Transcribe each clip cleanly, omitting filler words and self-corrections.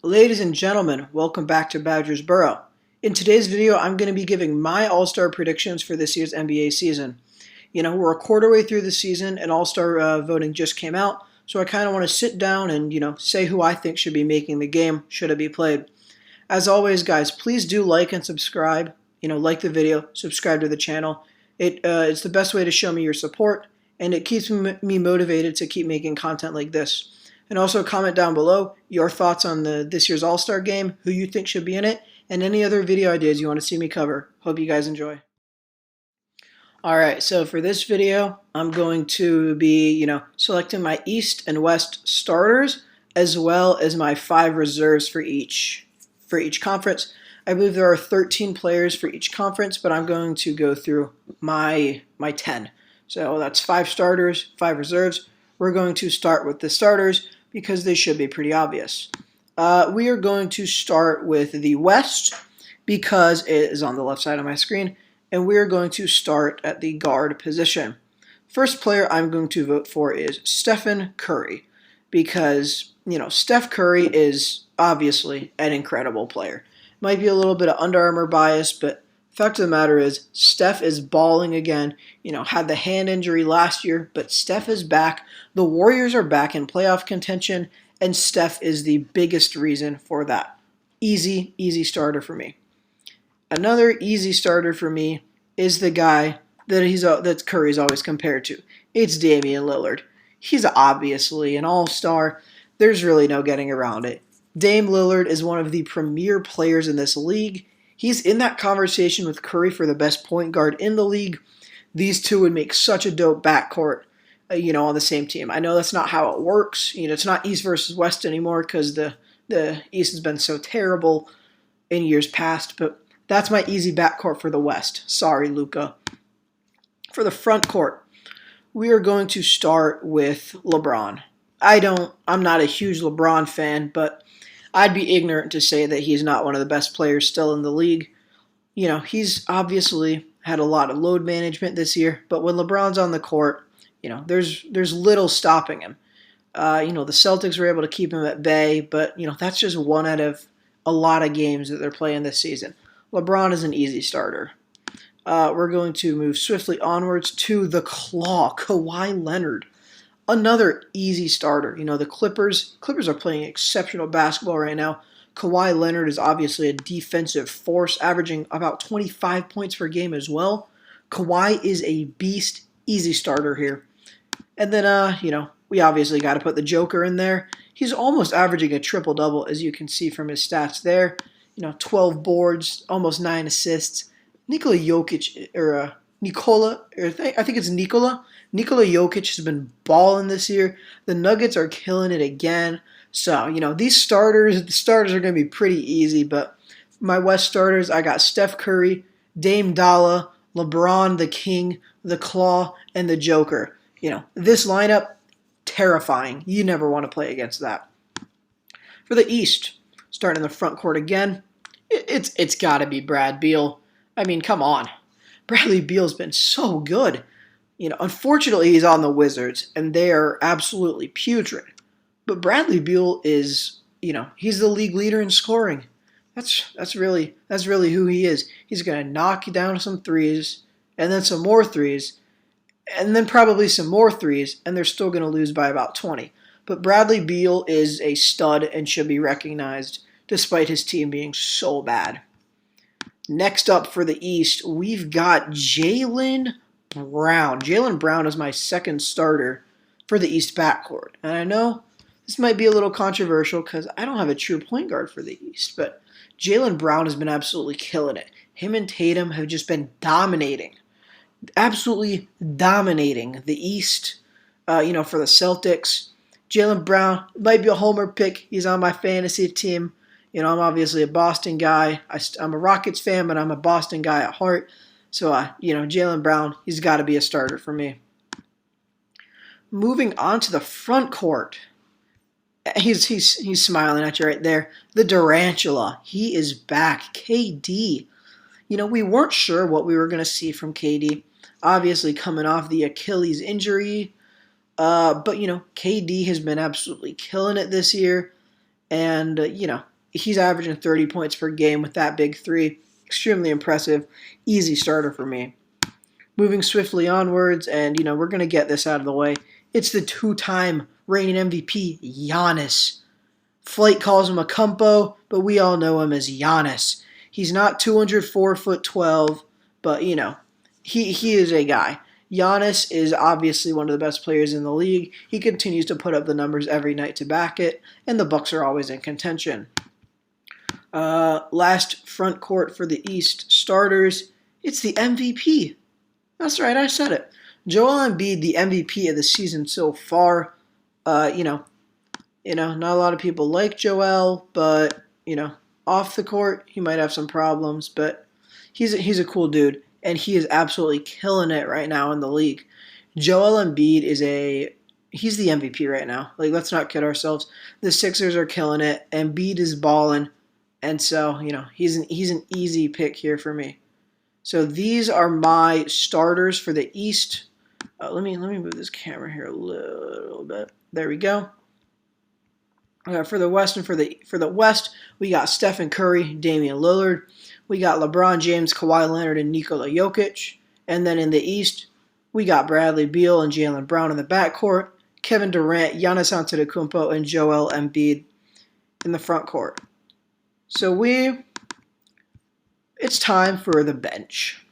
Ladies and gentlemen, welcome back to Badgers Burrow. In today's video, I'm going to be giving my All-Star predictions for this year's NBA season. We're a quarter way through the season and All-Star voting just came out, so I kind of want to sit down and, say who I think should be making the game, should it be played. As always, guys, please do like and subscribe. Like the video, subscribe to the channel. It's the best way to show me your support, and it keeps me motivated to keep making content like this. And also comment down below your thoughts on this year's All-Star game, who you think should be in it, and any other video ideas you want to see me cover. Hope you guys enjoy. Alright, so for this video, I'm going to be, selecting my East and West starters, as well as my 5 reserves for each conference. I believe there are 13 players for each conference, but I'm going to go through my 10. So that's 5 starters, 5 reserves. We're going to start with the starters because they should be pretty obvious. We are going to start with the West because it is on the left side of my screen, and we are going to start at the guard position. First player I'm going to vote for is Stephen Curry because, Steph Curry is obviously an incredible player. Might be a little bit of Under Armour bias, but fact of the matter is, Steph is balling again. Had the hand injury last year, but Steph is back. The Warriors are back in playoff contention, and Steph is the biggest reason for that. Easy starter for me. Another easy starter for me is the guy that Curry's always compared to. It's Damian Lillard. He's obviously an all-star. There's really no getting around it. Dame Lillard is one of the premier players in this league. He's in that conversation with Curry for the best point guard in the league. These two would make such a dope backcourt, on the same team. I know that's not how it works. It's not East versus West anymore because the East has been so terrible in years past, but that's my easy backcourt for the West. Sorry, Luka. For the front court, we are going to start with LeBron. I'm not a huge LeBron fan, but I'd be ignorant to say that he's not one of the best players still in the league. He's obviously had a lot of load management this year, but when LeBron's on the court, there's little stopping him. The Celtics were able to keep him at bay, but, that's just one out of a lot of games that they're playing this season. LeBron is an easy starter. We're going to move swiftly onwards to the Claw, Kawhi Leonard. Another easy starter. The Clippers are playing exceptional basketball right now. Kawhi Leonard is obviously a defensive force, averaging about 25 points per game as well. Kawhi is a beast, easy starter here. And then, we obviously got to put the Joker in there. He's almost averaging a triple-double, as you can see from his stats there. 12 boards, almost 9 assists. Nikola Jokic Jokic has been balling this year. The Nuggets are killing it again. So, the starters are going to be pretty easy, but my West starters, I got Steph Curry, Dame Dalla, LeBron the King, the Claw, and the Joker. This lineup, terrifying. You never want to play against that. For the East, starting in the front court again, it's got to be Brad Beal. I mean, come on. Bradley Beal's been so good. Unfortunately, he's on the Wizards, and they are absolutely putrid. But Bradley Beal is, he's the league leader in scoring. That's really who he is. He's going to knock you down some threes, and then some more threes, and then probably some more threes, and they're still going to lose by about 20. But Bradley Beal is a stud and should be recognized, despite his team being so bad. Next up for the East, we've got Jaylen Brown. Jaylen Brown is my second starter for the East backcourt. And I know this might be a little controversial because I don't have a true point guard for the East, but Jaylen Brown has been absolutely killing it. Him and Tatum have just been dominating. Absolutely dominating the East, for the Celtics. Jaylen Brown might be a homer pick. He's on my fantasy team. I'm obviously a Boston guy. I'm a Rockets fan, but I'm a Boston guy at heart. So, Jaylen Brown, he's got to be a starter for me. Moving on to the front court. He's smiling at you right there. The Durantula. He is back. KD. We weren't sure what we were going to see from KD. Obviously coming off the Achilles injury. But KD has been absolutely killing it this year. And, he's averaging 30 points per game with that big three. Extremely impressive. Easy starter for me. Moving swiftly onwards, and we're going to get this out of the way. It's the two-time reigning MVP, Giannis. Flight calls him a Kumpo, but we all know him as Giannis. He's not 204 foot 12, but he is a guy. Giannis is obviously one of the best players in the league. He continues to put up the numbers every night to back it, and the Bucks are always in contention. Last front court for the East starters, it's the MVP. That's right, I said it. Joel Embiid, the MVP of the season so far. Not a lot of people like Joel, but off the court he might have some problems, but he's a cool dude, and he is absolutely killing it right now in the league. Joel Embiid he's the MVP right now. Like, let's not kid ourselves. The Sixers are killing it. Embiid is balling, and so he's an easy pick here for me. So these are my starters for the East. Let me move this camera here a little bit. There we go. For the West and for the West, we got Stephen Curry, Damian Lillard. We got LeBron James, Kawhi Leonard, and Nikola Jokic. And then in the East, we got Bradley Beal and Jaylen Brown in the backcourt, Kevin Durant, Giannis Antetokounmpo, and Joel Embiid in the front court. So it's time for the bench.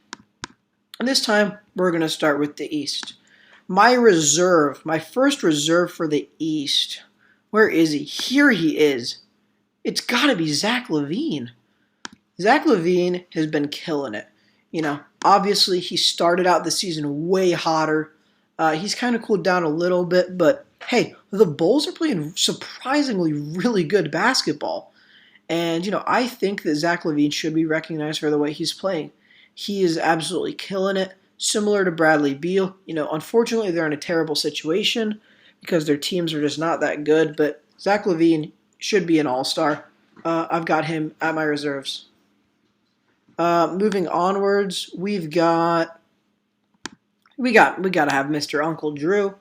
And this time, we're going to start with the East. My first reserve for the East. Where is he? Here he is. It's got to be Zach LaVine. Zach LaVine has been killing it. Obviously he started out the season way hotter. He's kind of cooled down a little bit, but hey, the Bulls are playing surprisingly really good basketball. And, I think that Zach LaVine should be recognized for the way he's playing. He is absolutely killing it, similar to Bradley Beal. Unfortunately, they're in a terrible situation because their teams are just not that good, but Zach LaVine should be an all-star. I've got him at my reserves. Moving onwards, we got to have Mr. Uncle Drew.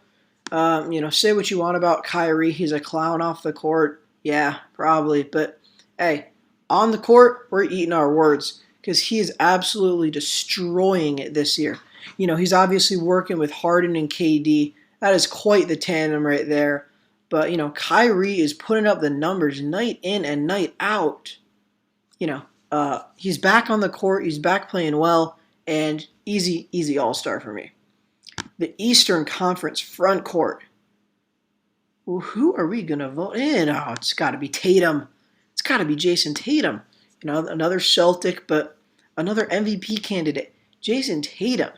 Say what you want about Kyrie. He's a clown off the court. Yeah, probably. But, hey, on the court, we're eating our words because he is absolutely destroying it this year. He's obviously working with Harden and KD. That is quite the tandem right there. But, Kyrie is putting up the numbers night in and night out. He's back on the court. He's back playing well. And easy all-star for me. The Eastern Conference front court. Well, who are we going to vote in? Oh, it's got to be Tatum. It's got to be Jason Tatum. Another Celtic, but another MVP candidate. Jason Tatum.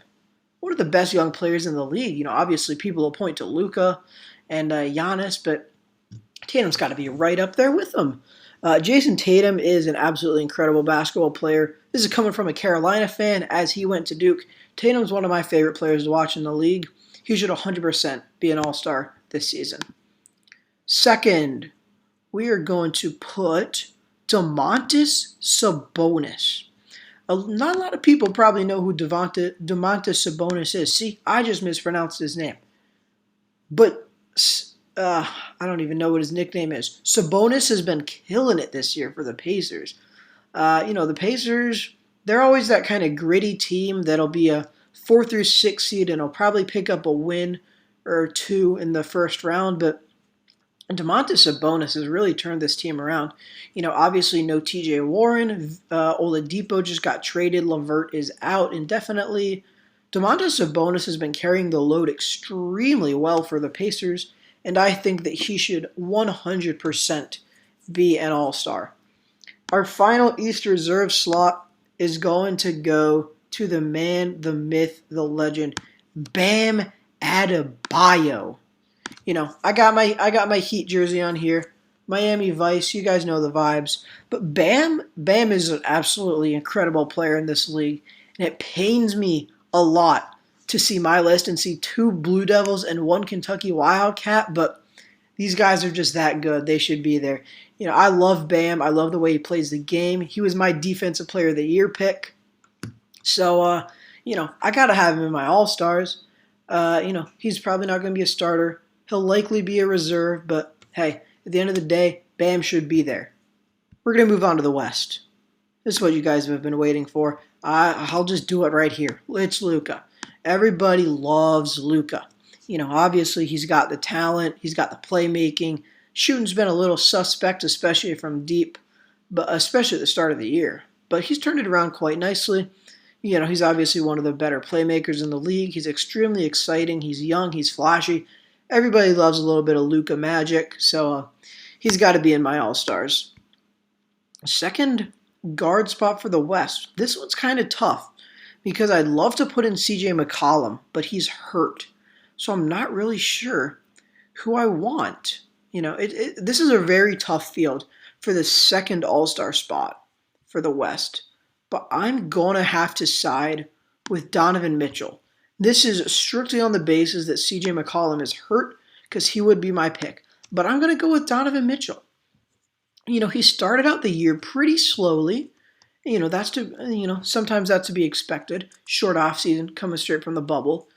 One of the best young players in the league. Obviously people will point to Luka and Giannis, but Tatum's got to be right up there with them. Jason Tatum is an absolutely incredible basketball player. This is coming from a Carolina fan as he went to Duke. Tatum's one of my favorite players to watch in the league. He should 100% be an all-star this season. Second, we are going to put Domantas Sabonis. Not a lot of people probably know who Domantas Sabonis is. See, I just mispronounced his name. But I don't even know what his nickname is. Sabonis has been killing it this year for the Pacers. The Pacers, they're always that kind of gritty team that'll be a 4 through 6 seed and will probably pick up a win or two in the first round. But Domantas Sabonis has really turned this team around. Obviously no TJ Warren. Oladipo just got traded. LeVert is out indefinitely. Domantas Sabonis has been carrying the load extremely well for the Pacers, and I think that he should 100% be an all-star. Our final East reserve slot is going to go to the man, the myth, the legend, Bam Adebayo. I got my Heat jersey on here. Miami Vice, you guys know the vibes. But Bam is an absolutely incredible player in this league, and it pains me a lot to see my list and see 2 Blue Devils and 1 Kentucky Wildcat, but these guys are just that good. They should be there. I love Bam. I love the way he plays the game. He was my Defensive Player of the Year pick. So, I got to have him in my All-Stars. He's probably not going to be a starter. He'll likely be a reserve, but hey, at the end of the day, Bam should be there. We're going to move on to the West. This is what you guys have been waiting for. I'll just do it right here. It's Luka. Everybody loves Luka. Obviously he's got the talent. He's got the playmaking. Shooting's been a little suspect, especially from deep, but especially at the start of the year. But he's turned it around quite nicely. He's obviously one of the better playmakers in the league. He's extremely exciting. He's young. He's flashy. Everybody loves a little bit of Luka magic, so he's got to be in my All-Stars. Second guard spot for the West. This one's kind of tough because I'd love to put in CJ McCollum, but he's hurt. So I'm not really sure who I want. This is a very tough field for the second All-Star spot for the West. But I'm going to have to side with Donovan Mitchell. This is strictly on the basis that CJ McCollum is hurt because he would be my pick. But I'm going to go with Donovan Mitchell. He started out the year pretty slowly. Sometimes that's to be expected. Short off season coming straight from the bubble.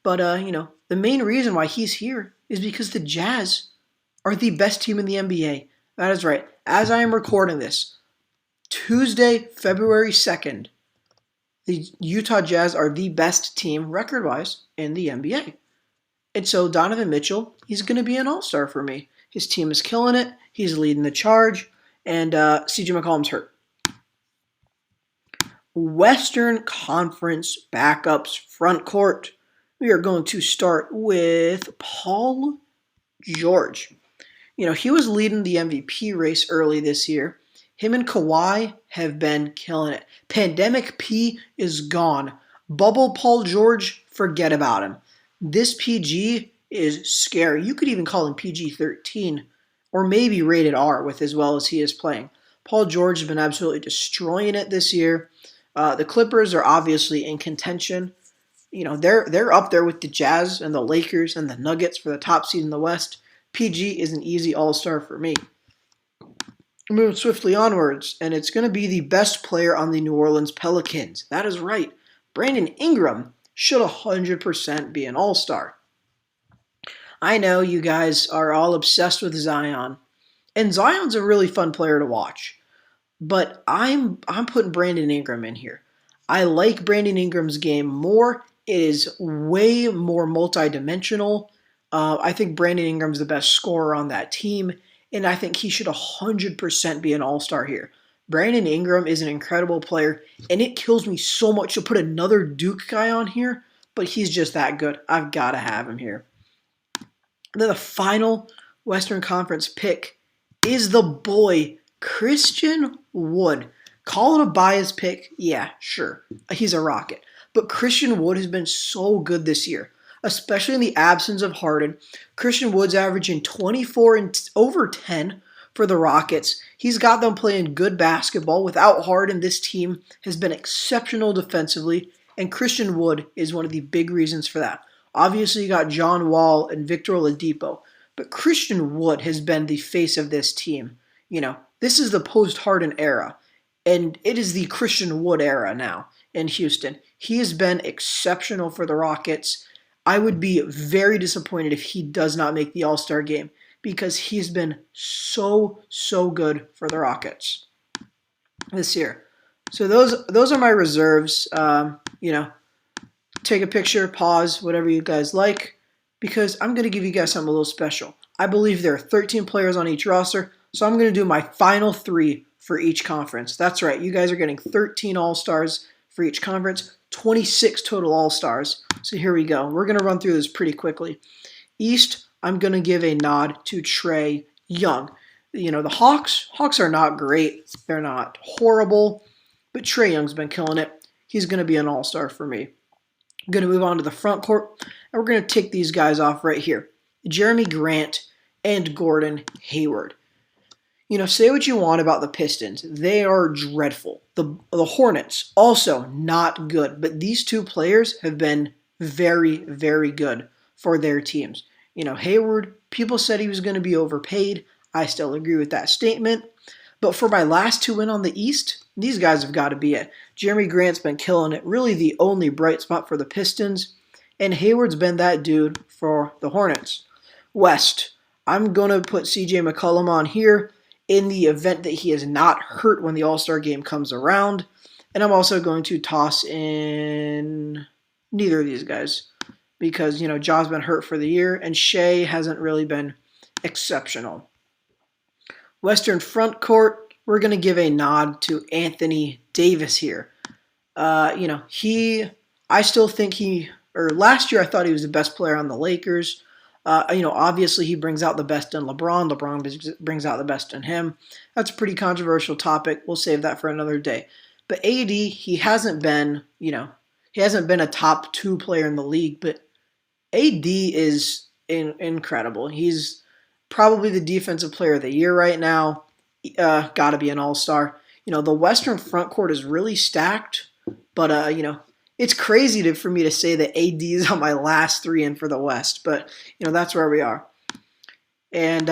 But, the main reason why he's here is because the Jazz are the best team in the NBA. That is right. As I am recording this, Tuesday, February 2nd, the Utah Jazz are the best team, record-wise, in the NBA. And so Donovan Mitchell, he's going to be an all-star for me. His team is killing it. He's leading the charge. And CJ McCollum's hurt. Western Conference backups front court. We are going to start with Paul George. He was leading the MVP race early this year. Him and Kawhi have been killing it. Pandemic P is gone. Bubble Paul George, forget about him. This PG is scary. You could even call him PG-13 or maybe rated R with as well as he is playing. Paul George has been absolutely destroying it this year. The Clippers are obviously in contention. They're up there with the Jazz and the Lakers and the Nuggets for the top seed in the West. PG is an easy all-star for me. Moving swiftly onwards, and it's going to be the best player on the New Orleans Pelicans. That is right. Brandon Ingram should 100% be an all-star. I know you guys are all obsessed with Zion, and Zion's a really fun player to watch, but I'm putting Brandon Ingram in here. I like Brandon Ingram's game more. It is way more multidimensional. I think Brandon Ingram's the best scorer on that team, and I think he should 100% be an all-star here. Brandon Ingram is an incredible player, and it kills me so much to put another Duke guy on here, but he's just that good. I've got to have him here. Then the final Western Conference pick is the boy, Christian Wood. Call it a bias pick. Yeah, sure. He's a Rocket. But Christian Wood has been so good this year, especially in the absence of Harden. Christian Wood's averaging 24 and over 10 for the Rockets. He's got them playing good basketball. Without Harden, this team has been exceptional defensively, and Christian Wood is one of the big reasons for that. Obviously, you got John Wall and Victor Oladipo, but Christian Wood has been the face of this team. This is the post-Harden era, and it is the Christian Wood era now in Houston. He has been exceptional for the Rockets. I would be very disappointed if he does not make the All-Star game because he's been so good for the Rockets this year. So those are my reserves. Take a picture, pause, whatever you guys like, because I'm going to give you guys something a little special. I believe there are 13 players on each roster, so I'm going to do my final 3 for each conference. That's right, you guys are getting 13 All-Stars for each conference, 26 total All-Stars. So here we go. We're going to run through this pretty quickly. East, I'm going to give a nod to Trae Young. The Hawks are not great. They're not horrible, but Trae Young's been killing it. He's going to be an all-star for me. I'm going to move on to the front court, and we're going to tick these guys off right here. Jeremy Grant and Gordon Hayward. Say what you want about the Pistons. They are dreadful. The Hornets, also not good. But these two players have been very, very good for their teams. Hayward, people said he was going to be overpaid. I still agree with that statement. But for my last 2 in on the East, these guys have got to be it. Jeremy Grant's been killing it. Really the only bright spot for the Pistons. And Hayward's been that dude for the Hornets. West, I'm going to put CJ McCollum on here. in the event that he is not hurt when the All-Star game comes around. And I'm also going to toss in neither of these guys because, Ja's been hurt for the year and Shea hasn't really been exceptional. Western front court, we're going to give a nod to Anthony Davis here. I still think last year I thought he was the best player on the Lakers. Obviously he brings out the best in LeBron. LeBron brings out the best in him. That's a pretty controversial topic. We'll save that for another day. But AD, he hasn't been a top 2 player in the league, but AD is incredible. He's probably the defensive player of the year right now. Got to be an all-star. The Western front court is really stacked, but it's crazy for me to say that AD is on my last 3 in for the West, but that's where we are. And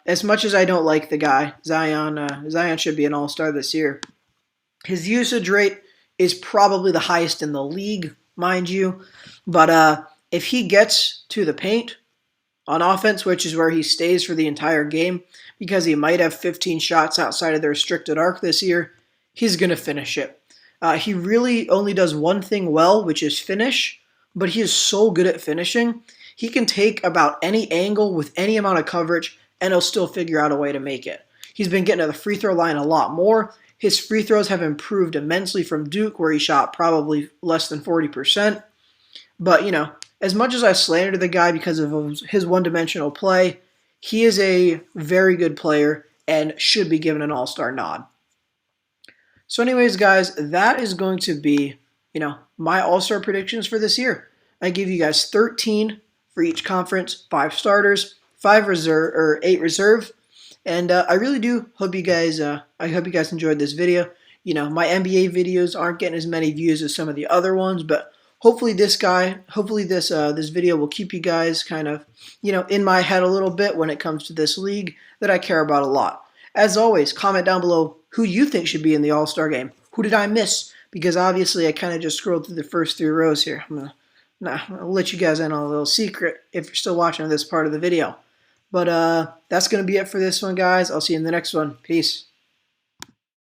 as much as I don't like the guy, Zion should be an all-star this year. His usage rate is probably the highest in the league, mind you, but if he gets to the paint on offense, which is where he stays for the entire game, because he might have 15 shots outside of the restricted arc this year, he's going to finish it. He really only does one thing well, which is finish, but he is so good at finishing. He can take about any angle with any amount of coverage, and he'll still figure out a way to make it. He's been getting to the free throw line a lot more. His free throws have improved immensely from Duke, where he shot probably less than 40%. But, as much as I slandered the guy because of his one-dimensional play, he is a very good player and should be given an all-star nod. So anyways, guys, that is going to be, my all-star predictions for this year. I give you guys 13 for each conference, 5 starters, 8 reserve. And I really do hope you guys enjoyed this video. My NBA videos aren't getting as many views as some of the other ones, but hopefully this video will keep you guys kind of, in my head a little bit when it comes to this league that I care about a lot. As always, comment down below who you think should be in the All-Star game. Who did I miss? Because obviously I kind of just scrolled through the first 3 rows here. I'll let you guys in on a little secret if you're still watching this part of the video. But that's going to be it for this one, guys. I'll see you in the next one. Peace.